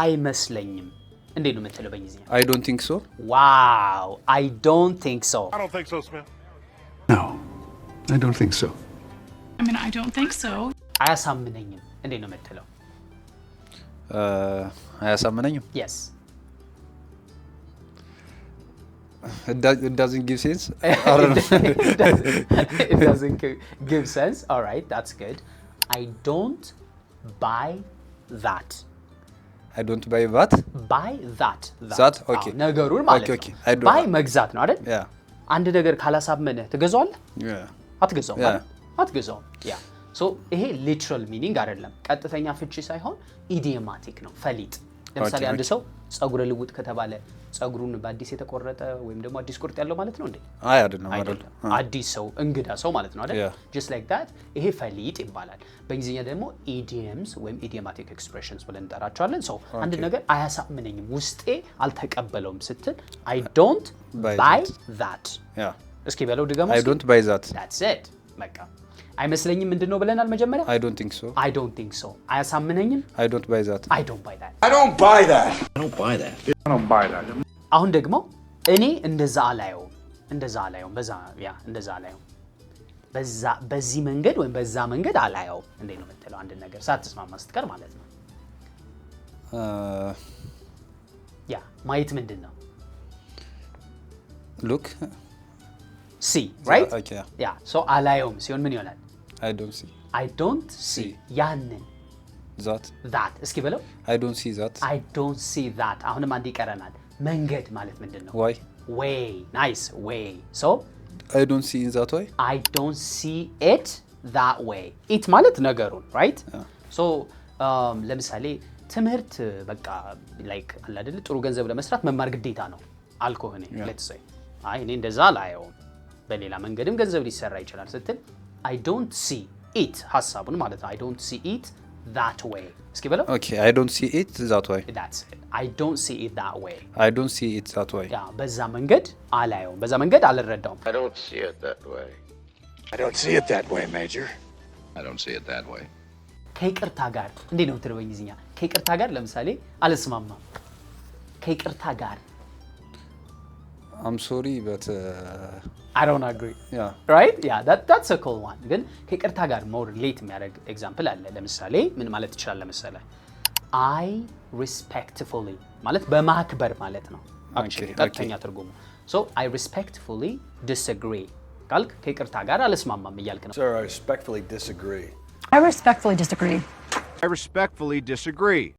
አይመስለኝም እንዴት ነው የምትለው በእንግሊዝኛ? I don't think so. ዋው I don't think so. I don't think so, Smith. No, I don't think so. I mean, I don't think so. አያሳምነኝም እንዴት ነው የምትለው? አያሳምነኝም? Yes. It doesn't give sense. It doesn't give sense. All right, that's good. I don't buy that. I don't buy what? Buy that. That? Okay. ነገሩን ማለት Okay. ነው። buy መግዛት ነው አይደል? Yeah. አንድ ነገር ካላሳመነ ትገዛዋለህ? Yeah. አትገዛውም። አትገዛውም። ያ ሶ ይሄ ሊትራል ሚኒንግ አይደለም። ቀጥተኛ ፍቺ ሳይሆን ኢዲዮማቲክ ነው፣ ፈሊጥ። ለምሳሌ አንድ ሰው ጸጉረ ልውጥ ከተባለ ጸጉሩን በአዲስ የተቆረጠ ወይም ደግሞ አዲስ ቁርጥ ያለው ማለት ነው እንዴ? አይ አይደለም አይደለም። አዲስ ሰው እንግዳ ሰው ማለት ነው አይደል? just like that ይሄ ፈሊጥ ይባላል። በእንግሊዝኛ ደግሞ ኢዲየምስ ወይም ኢዲዮማቲክ ኤክስፕሬሽንስ ብለን እንጠራቸዋለን። ሶ አንድ ነገር አያሳምነኝም፣ ውስጤ አልተቀበለውም ስትል I don't buy that. Yeah. እስኪ በለው ድገሙ። I don't buy that. That's it. በቃ አይመስለኝም ምንድነው ብለናል መጀመሪያ? I don't think so. I don't think so. አያሳምነኝም? I don't buy that. I don't buy that. I don't buy that. I don't buy that. አሁን ደግሞ እኔ እንደዛ አላየውም፣ እንደዛ አላየውም፣ እንደዛ አላየውም፣ በዚህ መንገድ ወይም በዛ መንገድ አላየውም እንዴት ነው የምትለው? አንድ ነገር ሳትስማማ ስትቀር ማለት ነው። ያ ማየት ምንድን ነው? Look. See, right? Okay. ያ ሶ አላየውም ሲሆን ምን ይሆናል? I don't see. I don't see. ያንን that እስኪ በለው። I don't see that. I don't see that. አሁንም አንድ ይቀረናል። መንገድ ማለት ምንድን ነው? Why? Way. Nice. Way. So I don't see in that way. I don't see it that way. It ማለት ነገሩን, right? So ለምሳሌ ትምህርት በቃ like አለ አይደል ጥሩ ገንዘብ ለመስራት መማር ግዴታ ነው አልኩህ እኔ let's say አይ እኔ እንደዛ ላየውም በሌላ መንገድም ገንዘብ ሊሰራ ይችላል ስትል I don't see it ሐሳቡን ማለት ነው። I don't see it that way. እስኪ በለው። Okay, I don't see it that way. That's it. I don't see it that way. I don't see it that way. ያ በዛ መንገድ አላየውም፣ በዛ መንገድ አልረዳውም። I don't see it that way. I don't see it that way, Major. I don't see it that way. ከይቅርታ ጋር እንዴት ነው የምትለው በእንግሊዝኛ? ከይቅርታ ጋር ለምሳሌ አልስማማም። ከይቅርታ ጋር I'm sorry but I don't agree. Yeah. Right? Yeah, that's a cool one. ግን ከይቅርታ ጋር more relate የሚያደርግ ኤግዛምፕል አለ። ለምሳሌ ምን ማለት ይችላል ለምሳሌ I respectfully ማለት በማክበር ማለት ነው። actually ቀጥተኛ ትርጉሙ so I respectfully disagree ካልክ ከይቅርታ ጋር አልስማማም እያልክ ነው። Sir, I respectfully disagree. I respectfully disagree. I respectfully disagree.